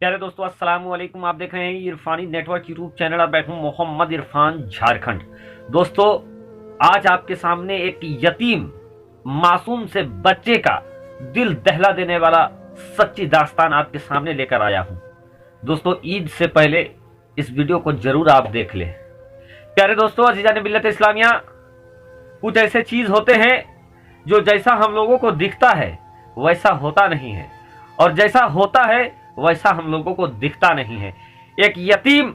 प्यारे दोस्तों, अस्सलाम वालेकुम। आप देख रहे हैं इरफानी नेटवर्क यूट्यूब चैनल। आप बैठूं मोहम्मद इरफान, झारखंड। दोस्तों, आज आपके सामने एक यतीम मासूम से बच्चे का दिल दहला देने वाला सच्ची दास्तान आपके सामने लेकर आया हूं। दोस्तों, ईद से पहले इस वीडियो को जरूर आप देख लें। प्यारे दोस्तों, अजीजान मिल्लत इस्लामिया, कुछ ऐसे चीज होते हैं जो जैसा हम लोगों को दिखता है वैसा होता नहीं है, और जैसा होता है वैसा हम लोगों को दिखता नहीं है। एक यतीम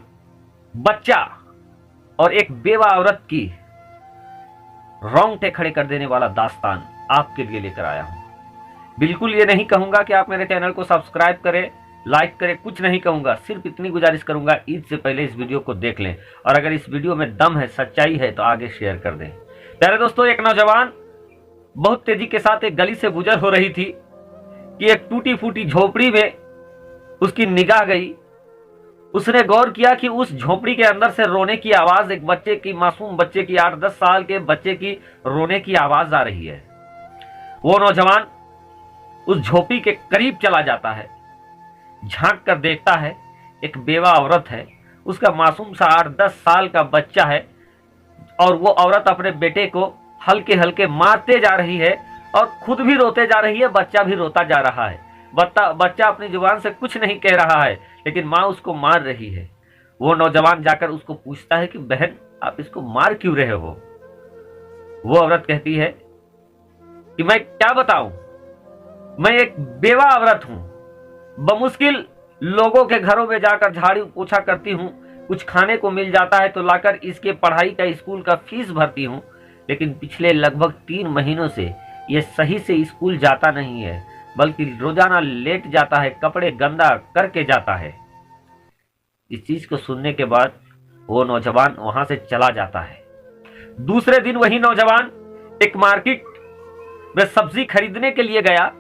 बच्चा और एक बेवा औरत की रोंगटे खड़े कर देने वाला दास्तान आपके लिए लेकर आया हूं। बिल्कुल ये नहीं कहूंगा कि आप मेरे चैनल को सब्सक्राइब करें, लाइक करें, कुछ नहीं कहूंगा। सिर्फ इतनी गुजारिश करूंगा, ईद से पहले इस वीडियो को देख लें, और अगर इस वीडियो में दम है, सच्चाई है, तो आगे शेयर कर दें। प्यारे दोस्तों, एक नौजवान बहुत तेजी के साथ एक गली से गुजर हो रही थी कि एक टूटी फूटी झोपड़ी में उसकी निगाह गई। उसने गौर किया कि उस झोपड़ी के अंदर से रोने की आवाज, एक बच्चे की, मासूम बच्चे की, 8-10 साल के बच्चे की रोने की आवाज आ रही है। वो नौजवान उस झोपड़ी के करीब चला जाता है, झांक कर देखता है, एक बेवा औरत है, उसका मासूम सा 8-10 साल का बच्चा है, और वो औरत अपने बेटे को हल्के हल्के मारते जा रही है और खुद भी रोते जा रही है, बच्चा भी रोता जा रहा है। बच्चा अपनी जुबान से कुछ नहीं कह रहा है, लेकिन माँ उसको मार रही है। वो नौजवान जाकर उसको पूछता है कि बहन, आप इसको मार क्यों रहे हो? वो औरत कहती है कि मैं क्या बताऊं, मैं एक बेवा औरत हूं, बमुश्किल लोगों के घरों में जाकर झाड़ू पोछा करती हूं, कुछ खाने को मिल जाता है तो लाकर इसके पढ़ाई का, स्कूल का फीस भरती हूं, लेकिन पिछले लगभग 3 महीनों से ये सही से स्कूल जाता नहीं है, बल्कि रोजाना लेट जाता है, कपड़े गंदा करके जाता है। इस चीज को सुनने के बाद वो नौजवान वहां से चला जाता है। दूसरे दिन वही नौजवान एक मार्केट में सब्जी खरीदने के लिए गया।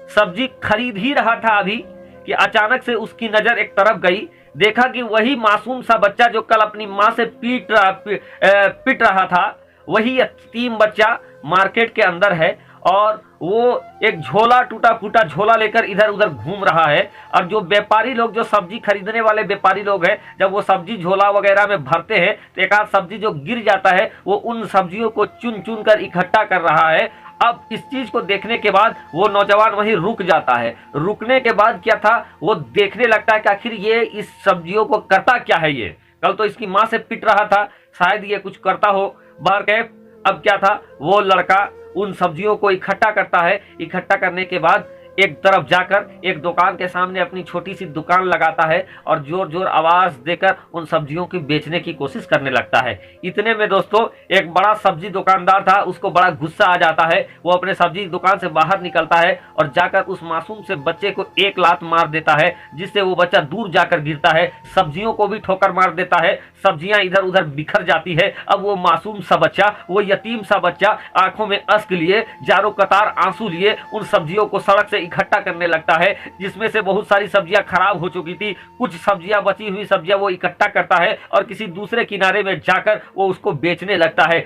सब्जी खरीद ही रहा था अभी कि अचानक से उसकी नजर एक तरफ गई। देखा कि वही मासूम सा बच्चा जो कल अपनी मां से पीट रहा था, वही यतीम बच्चा मार्केट के अंदर है, और वो एक झोला, टूटा फूटा झोला लेकर इधर उधर घूम रहा है। और जो व्यापारी लोग, जो सब्जी खरीदने वाले व्यापारी लोग हैं, जब वो सब्जी झोला वगैरह में भरते हैं तो एक आध सब्जी जो गिर जाता है, वो उन सब्जियों को चुन चुन कर इकट्ठा कर रहा है। अब इस चीज को देखने के बाद वो नौजवान वहीं रुक जाता है। रुकने के बाद क्या था, वो देखने लगता है कि आखिर ये इस सब्जियों को करता क्या है। ये कल तो इसकी माँ से पिट रहा था, शायद ये कुछ करता हो। बाहर के अब क्या था, वो लड़का उन सब्जियों को इकट्ठा करता है। इकट्ठा करने के बाद एक तरफ जाकर एक दुकान के सामने अपनी छोटी सी दुकान लगाता है और जोर जोर आवाज देकर उन सब्जियों की बेचने की कोशिश करने लगता है। इतने में दोस्तों, एक बड़ा सब्जी दुकानदार था, उसको बड़ा गुस्सा आ जाता है। वो अपने सब्जी दुकान से बाहर निकलता है और जाकर उस मासूम से बच्चे को एक लात मार देता है, जिससे वो बच्चा दूर जाकर गिरता है। सब्जियों को भी ठोकर मार देता है, सब्जियां इधर उधर बिखर जाती है। अब वो मासूम सा बच्चा, वो यतीम सा बच्चा, आंखों में अश्क लिए, चारों कतार आंसू लिए उन सब्जियों को सड़क से इकट्ठा करने लगता है, जिसमें से बहुत सारी सब्जियां खराब हो चुकी थी। कुछ सब्जियां, बची हुई सब्जियां वो इकट्ठा करता है और किसी दूसरे किनारे में जाकर वो उसको बेचने लगता है।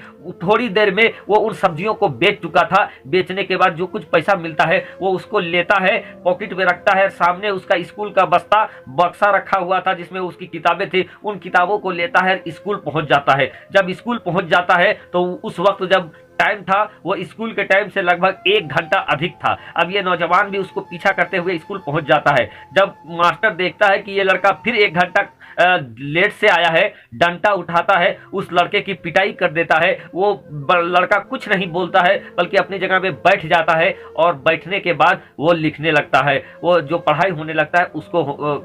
थोड़ी देर में वो उन सब्जियों को बेच चुका था। बेचने के बाद जो कुछ पैसा मिलता है वो उसको लेता है, पॉकेट में रखता है। सामने उसका स्कूल का बक्सा रखा हुआ था जिसमें उसकी किताबें थी। उन किताबों को लेता है, स्कूल पहुंच जाता है। जब स्कूल पहुंच जाता है तो उस वक्त जब टाइम था, वो स्कूल के टाइम से लगभग 1 घंटा अधिक था। अब ये नौजवान भी उसको पीछा करते हुए स्कूल पहुंच जाता है। जब मास्टर देखता है कि ये लड़का फिर 1 घंटा लेट से आया है, डंडा उठाता है, उस लड़के की पिटाई कर देता है। वो लड़का कुछ नहीं बोलता है, बल्कि अपनी जगह पे बैठ जाता है, और बैठने के बाद वो लिखने लगता है। वो जो पढ़ाई होने लगता है उसको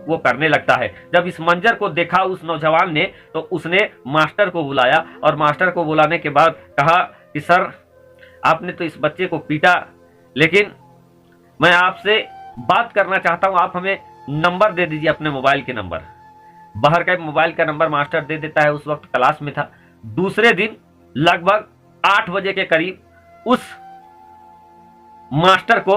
वो करने लगता है। जब इस मंजर को देखा उस नौजवान ने, तो उसने मास्टर को बुलाया, और मास्टर को बुलाने के बाद कहा कि सर, आपने तो इस बच्चे को पीटा, लेकिन मैं आपसे बात करना चाहता हूं, आप हमें नंबर दे दीजिए, अपने मोबाइल के नंबर। बाहर का मोबाइल का नंबर मास्टर दे देता है। उस वक्त क्लास में था। दूसरे दिन लगभग 8 बजे के करीब उस मास्टर को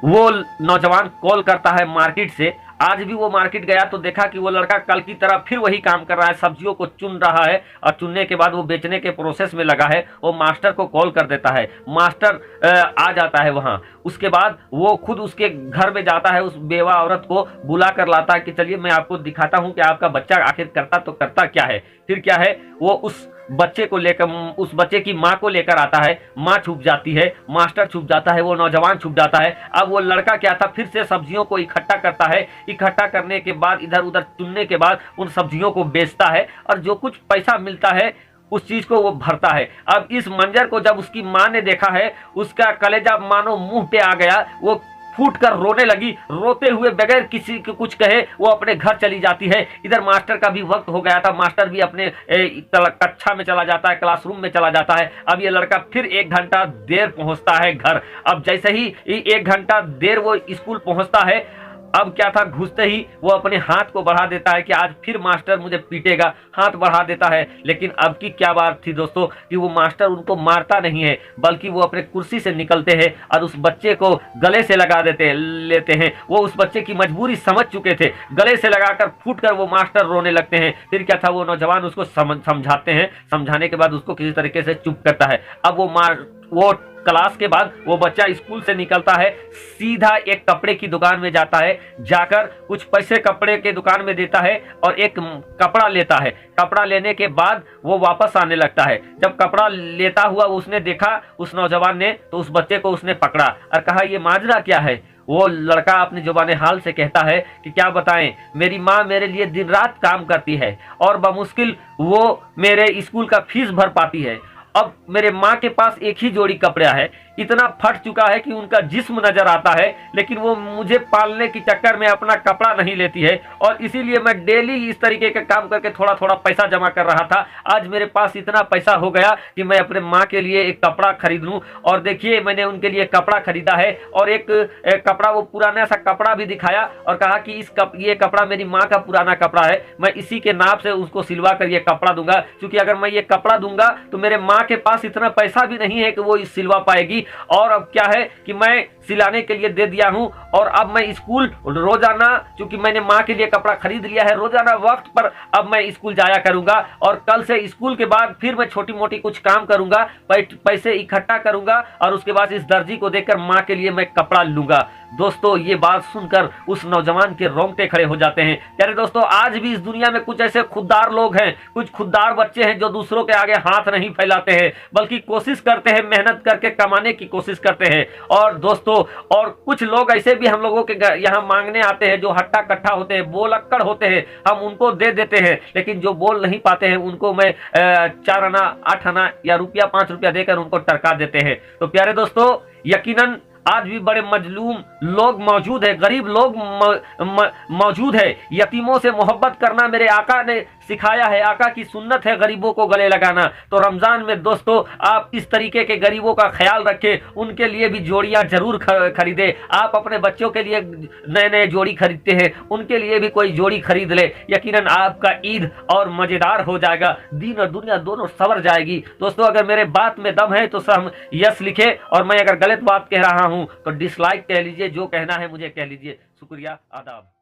वो नौजवान कॉल करता है मार्केट से। आज भी वो मार्केट गया तो देखा कि वो लड़का कल की तरह फिर वही काम कर रहा है, सब्जियों को चुन रहा है और चुनने के बाद वो बेचने के प्रोसेस में लगा है। वो मास्टर को कॉल कर देता है, मास्टर आ जाता है वहाँ। उसके बाद वो खुद उसके घर में जाता है, उस बेवा औरत को बुला कर लाता है कि चलिए मैं आपको दिखाता हूँ कि आपका बच्चा आखिर करता तो करता क्या है। फिर क्या है, वो उस बच्चे को लेकर, उस बच्चे की माँ को लेकर आता है। माँ छुप जाती है, मास्टर छुप जाता है, वो नौजवान छुप जाता है। अब वो लड़का क्या था, फिर से सब्जियों को इकट्ठा करता है। इकट्ठा करने के बाद इधर उधर चुनने के बाद उन सब्जियों को बेचता है और जो कुछ पैसा मिलता है उस चीज को वो भरता है। अब इस मंजर को जब उसकी माँ ने देखा है, उसका कलेजा मानो मुंह पे आ गया। वो फूट कर रोने लगी, रोते हुए बगैर किसी को कुछ कहे वो अपने घर चली जाती है। इधर मास्टर का भी वक्त हो गया था, मास्टर भी अपने कक्षा में चला जाता है, क्लासरूम में चला जाता है। अब ये लड़का फिर 1 घंटा देर पहुंचता है घर। अब जैसे ही 1 घंटा देर वो स्कूल पहुंचता है, अब क्या था, घुसते ही वो अपने हाथ को बढ़ा देता है कि आज फिर मास्टर मुझे पीटेगा। हाथ बढ़ा देता है, लेकिन अब की क्या बात थी दोस्तों कि वो मास्टर उनको मारता नहीं है, बल्कि वो अपने कुर्सी से निकलते हैं और उस बच्चे को गले से लगा लेते हैं। वो उस बच्चे की मजबूरी समझ चुके थे, गले से लगाकर फूट कर वो मास्टर रोने लगते हैं। फिर क्या था, वो नौजवान उसको समझाते हैं, समझाने के बाद उसको किसी तरीके से चुप करता है। अब वो क्लास के बाद वो बच्चा स्कूल से निकलता है, सीधा एक कपड़े की दुकान में जाता है। जाकर कुछ पैसे कपड़े के दुकान में देता है और एक कपड़ा लेता है। कपड़ा लेने के बाद वो वापस आने लगता है। जब कपड़ा लेता हुआ उसने देखा उस नौजवान ने, तो उस बच्चे को उसने पकड़ा और कहा, ये माजरा क्या है। वो लड़का अपनी जुबान हाल से कहता है कि क्या बताएं, मेरी माँ मेरे लिए दिन रात काम करती है और बमुश्किल वो मेरे स्कूल का फीस भर पाती है। अब मेरे माँ के पास एक ही जोड़ी कपड़ा है, इतना फट चुका है कि उनका जिस्म नजर आता है, लेकिन वो मुझे पालने के चक्कर में अपना कपड़ा नहीं लेती है और इसीलिए मैं डेली इस तरीके का काम करके थोड़ा थोड़ा पैसा जमा कर रहा था। आज मेरे पास इतना पैसा हो गया कि मैं अपने माँ के लिए एक कपड़ा खरीद लूँ। और देखिए, मैंने उनके लिए कपड़ा खरीदा है और एक कपड़ा, वो पुराना सा कपड़ा भी दिखाया और कहा कि ये कपड़ा मेरी माँ का पुराना कपड़ा है, मैं इसी के नाप से उसको सिलवा कर ये कपड़ा दूंगा, क्योंकि अगर मैं ये कपड़ा दूंगा तो मेरे माँ के पास इतना पैसा भी नहीं है कि वो इस सिलवा पाएगी। और अब क्या है कि मैं सिलाने के लिए दे दिया हूं और अब मैं स्कूल रोजाना, क्योंकि मैंने माँ के लिए कपड़ा खरीद लिया है, रोजाना वक्त पर अब मैं स्कूल जाया करूंगा और कल से स्कूल के बाद फिर मैं छोटी मोटी कुछ काम करूंगा, पैसे इकट्ठा करूंगा और उसके बाद इस दर्जी को देकर माँ के लिए मैं कपड़ा लूंगा। दोस्तों, ये बात सुनकर उस नौजवान के रोंगटे खड़े हो जाते हैं। प्यारे दोस्तों, आज भी इस दुनिया में कुछ ऐसे खुददार लोग हैं, कुछ खुददार बच्चे हैं जो दूसरों के आगे हाथ नहीं फैलाते हैं, बल्कि कोशिश करते हैं, मेहनत करके कमाने की कोशिश करते हैं। और दोस्तों, और कुछ लोग ऐसे भी हम लोगों के यहाँ मांगने आते हैं जो हट्टा कट्ठा होते हैं, बोलक्कड़ होते हैं, हम उनको दे देते हैं, लेकिन जो बोल नहीं पाते हैं उनको मैं 4 आना 8 आना या रुपया 5 रुपया देकर उनको टरका देते हैं। तो प्यारे दोस्तों, यकीनन आज भी बड़े मजलूम लोग मौजूद है, गरीब लोग मौजूद है। यतीमों से मोहब्बत करना मेरे आका ने सिखाया है, आका की सुन्नत है गरीबों को गले लगाना। तो रमजान में दोस्तों आप इस तरीके के गरीबों का ख्याल रखें, उनके लिए भी जोड़ियां जरूर खरीदे। आप अपने बच्चों के लिए नए नए जोड़ी खरीदते हैं, उनके लिए भी कोई जोड़ी खरीद ले, यकीनन आपका ईद और मजेदार हो जाएगा, दीन और दुनिया दोनों संवर जाएगी। दोस्तों, अगर मेरे बात में दम है तो सब यस लिखे, और मैं अगर गलत बात कह रहा हूं तो डिसलाइक कह लीजिए, जो कहना है मुझे कह लीजिए। शुक्रिया, आदाब।